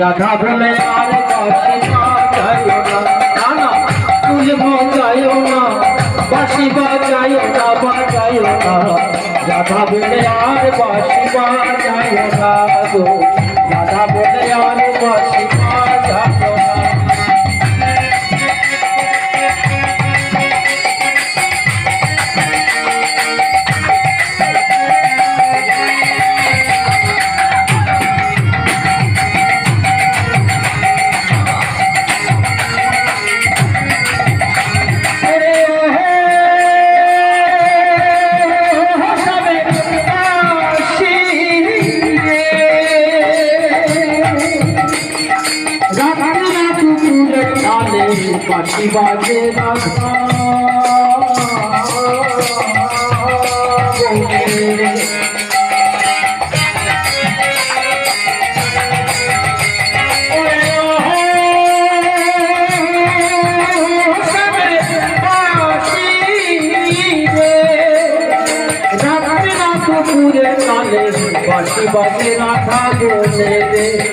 রাধা বলে আর বাঁশি বাজায়ো না, না না তুল বাজায়ো না, বাঁশি বাজায়ো না, বাজায়ো না, রাধা বলে আর বাঁশি বাজায়ো না গো, রাধা বলে আর বাঁশি বাজায়ো না। বাঁশি বাজে রাধা বাঁশি বাজে রাধা বলে রে।